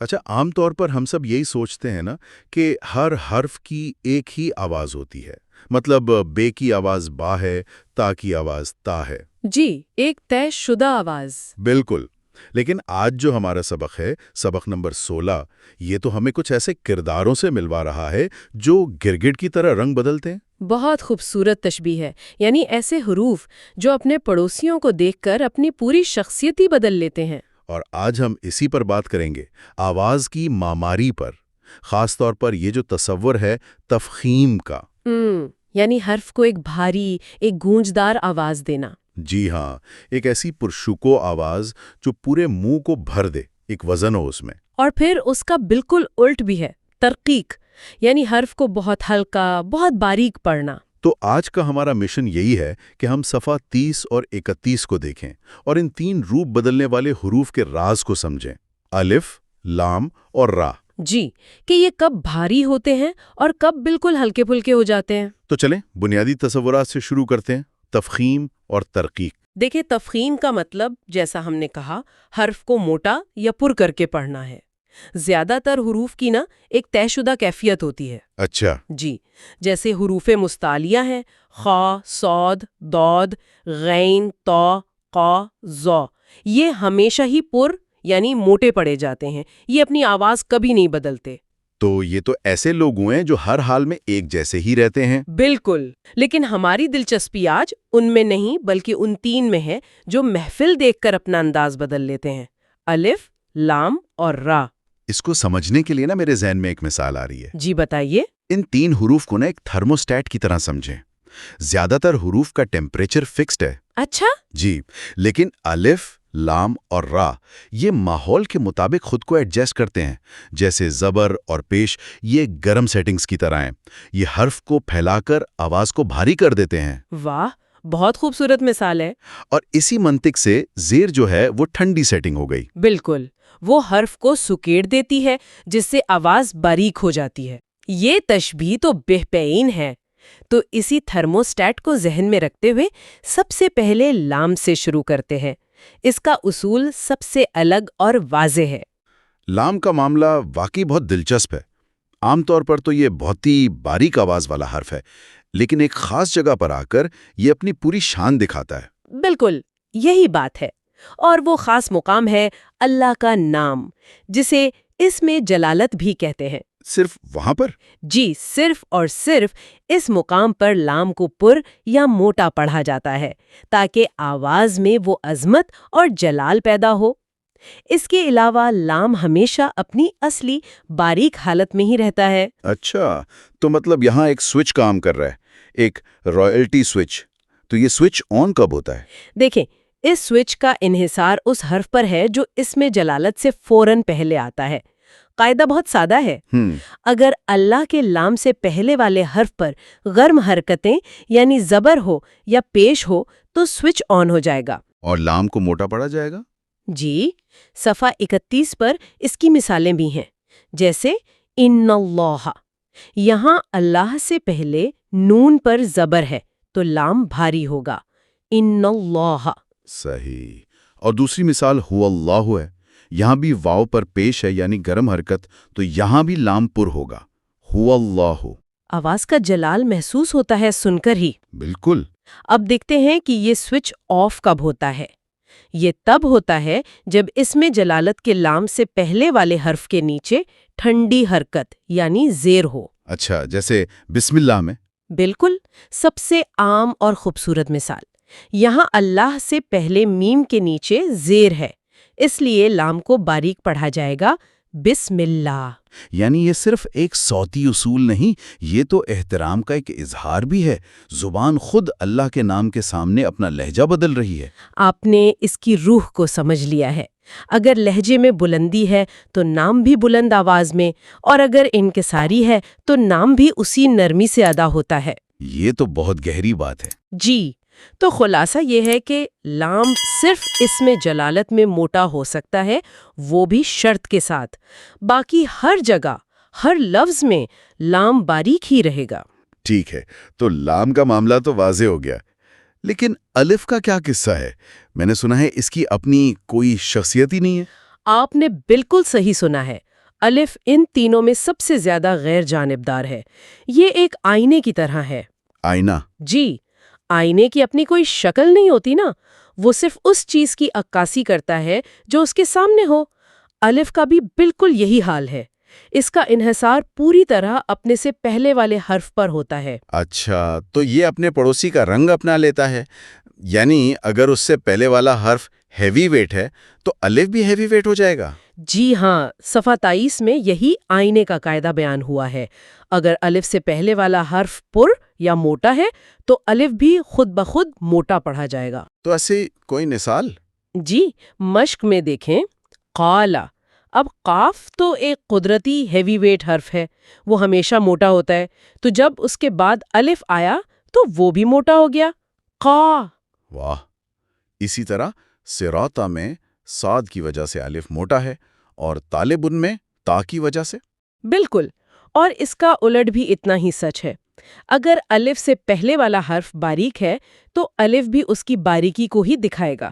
اچھا، عام طور پر ہم سب یہی سوچتے ہیں نا کہ ہر حرف کی ایک ہی آواز ہوتی ہے، مطلب بے کی آواز با ہے، تا کی آواز تا ہے۔ جی، ایک طے شدہ آواز۔ بالکل، لیکن آج جو ہمارا سبق ہے، سبق نمبر 16، یہ تو ہمیں کچھ ایسے کرداروں سے ملوا رہا ہے جو گرگٹ کی طرح رنگ بدلتے ہیں۔ بہت خوبصورت تشبیہ ہے، یعنی ایسے حروف جو اپنے پڑوسیوں کو دیکھ کر اپنی پوری شخصیت ہی بدل لیتے ہیں۔ اور آج ہم اسی پر بات کریں گے، آواز کی معماری پر، خاص طور پر یہ جو تصور ہے تفخیم کا۔ یعنی حرف کو ایک بھاری، ایک گونجدار آواز دینا۔ جی ہاں، ایک ایسی پرشکو آواز جو پورے منہ کو بھر دے، ایک وزن ہو اس میں۔ اور پھر اس کا بالکل الٹ بھی ہے، ترقیق، یعنی حرف کو بہت ہلکا، بہت باریک پڑھنا۔ تو آج کا ہمارا مشن یہی ہے کہ ہم صفحہ 30 اور 31 کو دیکھیں اور ان تین روپ بدلنے والے حروف کے راز کو سمجھیں، الف، لام اور را۔ جی، کہ یہ کب بھاری ہوتے ہیں اور کب بالکل ہلکے پھلکے ہو جاتے ہیں۔ تو چلیں بنیادی تصورات سے شروع کرتے ہیں، تفخیم اور ترقیق۔ دیکھیں، تفخیم کا مطلب، جیسا ہم نے کہا، حرف کو موٹا یا پر کر کے پڑھنا ہے۔ زیادہ تر حروف کی ایک طے شدہ کیفیت ہوتی ہے۔ اچھا۔ جی، جیسے حروف مستعلیہ ہیں، خا، صاد، ضاد، غین، طا، قا، ظا، یہ ہمیشہ ہی پر یعنی موٹے پڑے جاتے ہیں، یہ اپنی آواز کبھی نہیں بدلتے۔ تو یہ تو ایسے لوگ ہوئے ہیں جو ہر حال میں ایک جیسے ہی رہتے ہیں۔ بالکل، لیکن ہماری دلچسپی آج ان میں نہیں بلکہ ان تین میں ہے جو محفل دیکھ کر اپنا انداز بدل لیتے ہیں، الف، لام اور را۔ اس کو سمجھنے کے لیے میرے ذہن میں ایک مثال آ رہی ہے۔ جی بتائیے۔ ان تین حروف کو ایک تھرموسٹیٹ کی طرح سمجھیں۔ زیادہ تر حروف کا ٹیمپریچر فکسڈ ہے۔ اچھا؟ جی، لیکن الف، لام اور را یہ ماحول کے مطابق خود کو ایڈجسٹ کرتے ہیں، جیسے زبر اور پیش، یہ گرم سیٹنگز کی طرح ہیں، یہ حرف کو پھیلا کر آواز کو بھاری کر دیتے ہیں۔ واہ، بہت خوبصورت مثال ہے۔ اور اسی منطق سے زیر جو ہے وہ ٹھنڈی سیٹنگ ہو گئی۔ بالکل، وہ حرف کو سکیڑ دیتی ہے جس سے آواز باریک ہو جاتی ہے۔ یہ تشبیہ تو بہترین ہے۔ تو اسی تھرموسٹیٹ کو ذہن میں رکھتے ہوئے سب سے پہلے لام سے شروع کرتے ہیں۔ اس کا اصول سب سے الگ اور واضح ہے۔ لام کا معاملہ واقعی بہت دلچسپ ہے۔ عام طور پر تو یہ بہت ہی باریک آواز والا حرف ہے، لیکن ایک خاص جگہ پر آ کر یہ اپنی پوری شان دکھاتا ہے۔ بالکل، یہی بات ہے، اور وہ خاص مقام ہے اللہ کا نام، جسے اس میں جلالت بھی کہتے ہیں۔ صرف وہاں پر؟ جی، صرف اور صرف اس مقام پر لام کو پر یا موٹا پڑھا جاتا ہے تاکہ آواز میں وہ عظمت اور جلال پیدا ہو۔ اس کے علاوہ لام ہمیشہ اپنی اصلی باریک حالت میں ہی رہتا ہے۔ اچھا، تو مطلب یہاں ایک سوئچ کام کر رہا ہے، ایک رائلٹی سوئچ۔ تو یہ سوئچ آن کب ہوتا ہے؟ دیکھیں، اس سوئچ کا انحصار اس حرف پر ہے جو اس میں جلالت سے فوراً پہلے آتا ہے۔ قاعدہ بہت سادہ ہے۔ اگر اللہ کے لام سے پہلے والے حرف پر گرم حرکتیں یعنی زبر ہو یا پیش ہو تو سوئچ آن ہو جائے گا اور لام کو موٹا پڑا جائے گا۔ جی، صفحہ 31 پر اس کی مثالیں بھی ہیں، جیسے ان اللہ، یہاں اللہ سے پہلے نون پر زبر ہے تو لام بھاری ہوگا، ان اللہ۔ صحیح۔ اور دوسری مثال هو اللہ ہے، یہاں بھی واو پر پیش ہے یعنی گرم حرکت، تو یہاں بھی لام پر ہوگا، هو اللہ۔ آواز کا جلال محسوس ہوتا ہے سن کر ہی۔ بالکل۔ اب دیکھتے ہیں کہ یہ سوئچ آف کب ہوتا ہے۔ یہ تب ہوتا ہے جب اس میں جلالت کے لام سے پہلے والے حرف کے نیچے ٹھنڈی حرکت یعنی زیر ہو۔ اچھا، جیسے بسم اللہ میں؟ بالکل، سب سے عام اور خوبصورت مثال۔ یہاں اللہ سے پہلے میم کے نیچے زیر ہے، اس لیے لام کو باریک پڑھا جائے گا، بسم اللہ۔ یعنی یہ صرف ایک صوتی اصول نہیں، یہ تو احترام کا ایک اظہار بھی ہے۔ زبان خود اللہ کے نام کے سامنے اپنا لہجہ بدل رہی ہے۔ آپ نے اس کی روح کو سمجھ لیا ہے۔ اگر لہجے میں بلندی ہے تو نام بھی بلند آواز میں، اور اگر انکساری ہے تو نام بھی اسی نرمی سے ادا ہوتا ہے۔ یہ تو بہت گہری بات ہے۔ جی، تو خلاصہ یہ ہے کہ لام صرف اس میں جلالت میں موٹا ہو سکتا ہے، وہ بھی شرط کے ساتھ۔ باقی ہر جگہ، ہر لفظ میں لام باریک ہی رہے گا۔ ٹھیک ہے، تو لام کا معاملہ تو واضح ہو گیا، لیکن الف کا کیا قصہ ہے؟ میں نے سنا ہے اس کی اپنی کوئی شخصیت ہی نہیں ہے۔ آپ نے بالکل صحیح سنا ہے۔ الف ان تینوں میں سب سے زیادہ غیر جانبدار ہے۔ یہ ایک آئینے کی طرح ہے۔ آئینہ؟ جی، آئینے کی اپنی کوئی شکل نہیں ہوتی نا، وہ صرف اس چیز کی عکاسی کرتا ہے جو اس کے سامنے ہو۔ الف کا بھی بالکل یہی حال ہے۔ اس کا انحصار پوری طرح اپنے سے پہلے والے حرف پر ہوتا ہے۔ اچھا، تو یہ اپنے پڑوسی کا رنگ اپنا لیتا ہے، یعنی اگر اس سے پہلے والا حرف ہیوی ویٹ ہے تو الف بھی ہیوی ویٹ ہو جائے گا؟ جی ہاں، صفحہ 23 میں یہی آئینے کا قاعدہ بیان ہوا ہے۔ اگر الف سے پہلے والا حرف پر یا موٹا ہے تو الف بھی خود بخود موٹا پڑھا جائے گا۔ تو ایسی کوئی مثال؟ جی، مشق میں دیکھیں، قالا۔ اب قاف تو ایک قدرتی ہیوی ویٹ حرف ہے، وہ ہمیشہ موٹا ہوتا ہے، تو جب اس کے بعد الف آیا تو وہ بھی موٹا ہو گیا، قا۔ واہ! اسی طرح صراطہ میں صاد کی وجہ سے الف موٹا ہے اور طالبن میں تا کی وجہ سے؟ بالکل، اور اس کا الٹ بھی اتنا ہی سچ ہے۔ اگر الف سے پہلے والا حرف باریک ہے تو الف بھی اس کی باریکی کو ہی دکھائے گا۔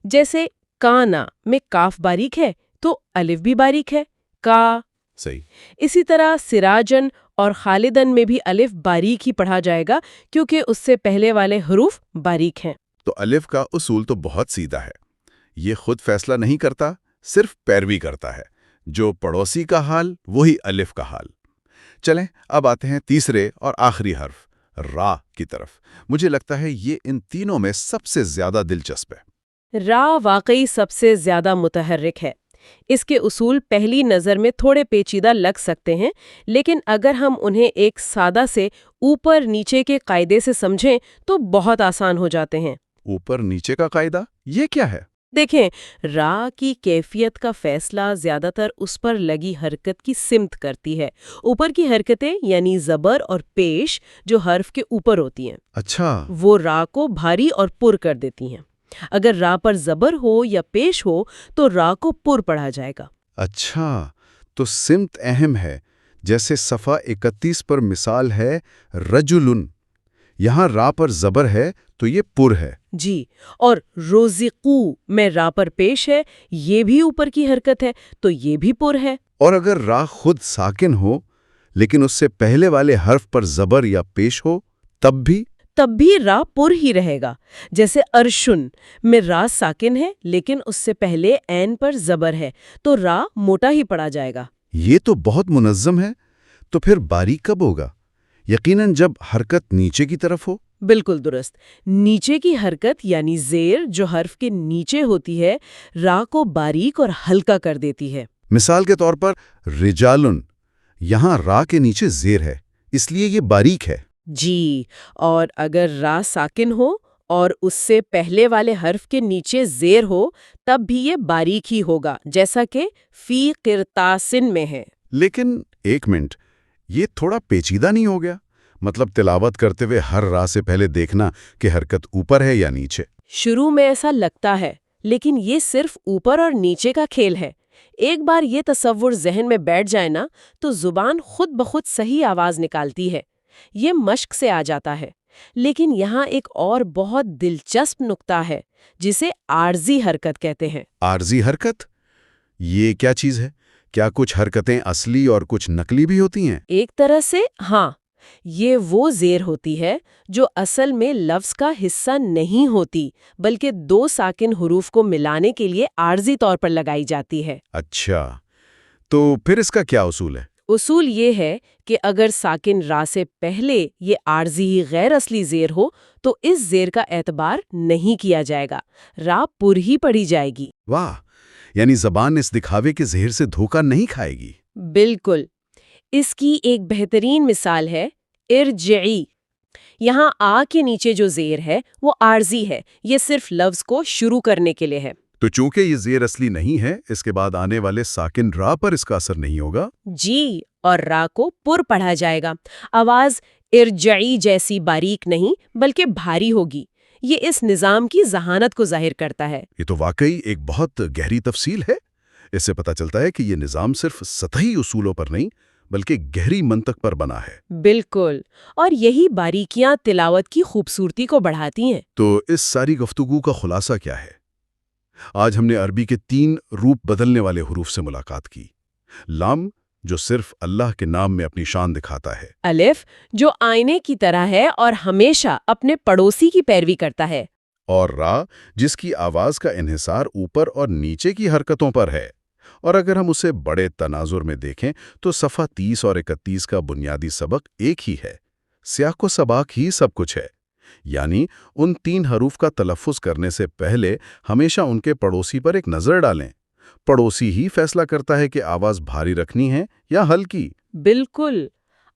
جیسے کانا میں کاف باریک ہے تو الف بھی باریک ہے، کا۔ صحیح۔ اسی طرح سراجن اور خالدن میں بھی الف باریک ہی پڑھا جائے گا کیونکہ اس سے پہلے والے حروف باریک ہیں۔ تو الف کا اصول تو بہت سیدھا ہے، یہ خود فیصلہ نہیں کرتا، صرف پیروی کرتا ہے۔ جو پڑوسی کا حال وہی الف کا حال۔ چلیں اب آتے ہیں تیسرے اور آخری حرف را کی طرف۔ مجھے لگتا ہے یہ ان تینوں میں سب سے زیادہ دلچسپ ہے۔ را واقعی سب سے زیادہ متحرک ہے۔ اس کے اصول پہلی نظر میں تھوڑے پیچیدہ لگ سکتے ہیں، لیکن اگر ہم انہیں ایک سادہ سے اوپر نیچے کے قاعدے سے سمجھیں تو بہت آسان ہو جاتے ہیں۔ اوپر نیچے کا قاعدہ یہ کیا ہے؟ دیکھیں، را کی کیفیت کا فیصلہ زیادہ تر اس پر لگی حرکت کی سمت کرتی ہے۔ اوپر کی حرکتیں یعنی زبر اور پیش جو حرف کے اوپر ہوتی ہیں، اچھا، وہ را کو بھاری اور پر کر دیتی ہیں۔ اگر را پر زبر ہو یا پیش ہو تو را کو پر پڑھا جائے گا۔ اچھا، تو سمت اہم ہے۔ جیسے صفحہ 31 پر مثال ہے رجلن، یہاں را پر زبر ہے تو یہ پر ہے۔ جی، اور روزقو میں را پر پیش ہے، یہ بھی اوپر کی حرکت ہے تو یہ بھی پر ہے۔ اور اگر را خود ساکن ہو لیکن اس سے پہلے والے حرف پر زبر یا پیش ہو تب بھی را پر ہی رہے گا۔ جیسے ارشن میں را ساکن ہے لیکن اس سے پہلے عین پر زبر ہے تو را موٹا ہی پڑا جائے گا۔ یہ تو بہت منظم ہے۔ تو پھر باریک کب ہوگا؟ یقیناً جب حرکت نیچے کی طرف ہو۔ بالکل درست، نیچے کی حرکت یعنی زیر جو حرف کے نیچے ہوتی ہے را کو باریک اور ہلکا کر دیتی ہے۔ مثال کے طور پر رجالن، یہاں را کے نیچے زیر ہے اس لیے یہ باریک ہے۔ جی، اور اگر را ساکن ہو اور اس سے پہلے والے حرف کے نیچے زیر ہو تب بھی یہ باریک ہی ہوگا، جیسا کہ فی قرطاسن میں ہے۔ لیکن ایک منٹ، یہ تھوڑا پیچیدہ نہیں ہو گیا؟ مطلب تلاوت کرتے ہوئے ہر را سے پہلے دیکھنا کہ حرکت اوپر ہے یا نیچے۔ شروع میں ایسا لگتا ہے، لیکن یہ صرف اوپر اور نیچے کا کھیل ہے۔ ایک بار یہ تصور ذہن میں بیٹھ جائے نا تو زبان خود بخود صحیح آواز نکالتی ہے۔ یہ مشق سے آ جاتا ہے۔ لیکن یہاں ایک اور بہت دلچسپ نقطہ ہے جسے عارضی حرکت کہتے ہیں۔ عارضی حرکت؟ یہ کیا چیز ہے؟ کیا کچھ حرکتیں اصلی اور کچھ نقلی بھی ہوتی ہیں؟ ایک طرح سے ہاں، یہ وہ زیر ہوتی ہے جو اصل میں لفظ کا حصہ نہیں ہوتی بلکہ دو ساکن حروف کو ملانے کے لیے عارضی طور پر لگائی جاتی ہے۔ اچھا، تو پھر اس کا کیا اصول ہے؟ اصول یہ ہے کہ اگر ساکن را سے پہلے یہ عارضی ہی غیر اصلی زیر ہو تو اس زیر کا اعتبار نہیں کیا جائے گا، را پر ہی پڑھی جائے گی۔ واہ، یعنی زبان اس دکھاوے کے زہر سے دھوکہ نہیں کھائے گی۔ بالکل، اس کی ایک بہترین مثال ہے ارجعی۔ یہاں آ کے نیچے جو زیر ہے وہ عارضی ہے، یہ صرف لفظ کو شروع کرنے کے لیے ہے۔ تو چونکہ یہ زیر اصلی نہیں ہے اس کے بعد آنے والے ساکن را پر اس کا اثر نہیں ہوگا۔ جی، اور را کو پر پڑھا جائے گا۔ آواز ارجعی جیسی باریک نہیں بلکہ بھاری ہوگی۔ یہ اس نظام کی ذہانت کو ظاہر کرتا ہے۔ یہ تو واقعی ایک بہت گہری تفصیل ہے۔ اس سے پتہ چلتا ہے کہ یہ نظام صرف سطحی اصولوں پر نہیں بلکہ گہری منطق پر بنا ہے۔ بالکل، اور یہی باریکیاں تلاوت کی خوبصورتی کو بڑھاتی ہیں۔ تو اس ساری گفتگو کا خلاصہ کیا ہے؟ آج ہم نے عربی کے 3 روپ بدلنے والے حروف سے ملاقات کی: لام، جو صرف اللہ کے نام میں اپنی شان دکھاتا ہے۔ الف جو آئینے کی طرح ہے اور ہمیشہ اپنے پڑوسی کی پیروی کرتا ہے۔ اور را جس کی آواز کا انحصار اوپر اور نیچے کی حرکتوں پر ہے۔ اور اگر ہم اسے بڑے تناظر میں دیکھیں تو صفحہ 30 اور 31 کا بنیادی سبق ایک ہی ہے۔ سیاق و سباق ہی سب کچھ ہے۔ یعنی ان 3 حروف کا تلفظ کرنے سے پہلے ہمیشہ ان کے پڑوسی پر ایک نظر ڈالیں۔ پڑوسی ہی فیصلہ کرتا ہے کہ آواز بھاری رکھنی ہے یا ہلکی۔ بالکل،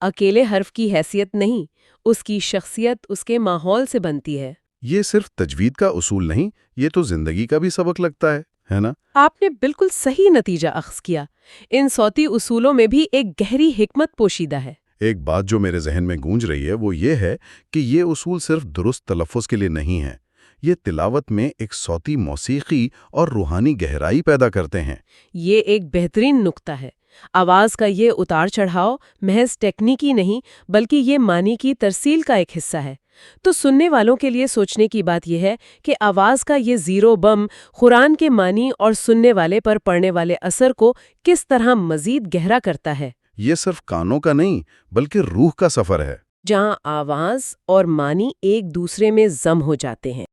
اکیلے حرف کی حیثیت نہیں، اس کی شخصیت اس کے ماحول سے بنتی ہے۔ یہ صرف تجوید کا اصول نہیں، یہ تو زندگی کا بھی سبق لگتا ہے نا؟ آپ نے بالکل صحیح نتیجہ اخذ کیا۔ ان صوتی اصولوں میں بھی ایک گہری حکمت پوشیدہ ہے۔ ایک بات جو میرے ذہن میں گونج رہی ہے وہ یہ ہے کہ یہ اصول صرف درست تلفظ کے لیے نہیں ہیں، یہ تلاوت میں ایک صوتی موسیقی اور روحانی گہرائی پیدا کرتے ہیں۔ یہ ایک بہترین نقطہ ہے۔ آواز کا یہ اتار چڑھاؤ محض ٹیکنیکی نہیں بلکہ یہ معنی کی ترسیل کا ایک حصہ ہے۔ تو سننے والوں کے لیے سوچنے کی بات یہ ہے کہ آواز کا یہ زیرو بم قرآن کے معنی اور سننے والے پر پڑنے والے اثر کو کس طرح مزید گہرا کرتا ہے۔ یہ صرف کانوں کا نہیں بلکہ روح کا سفر ہے، جہاں آواز اور معنی ایک دوسرے میں ضم ہو جاتے ہیں۔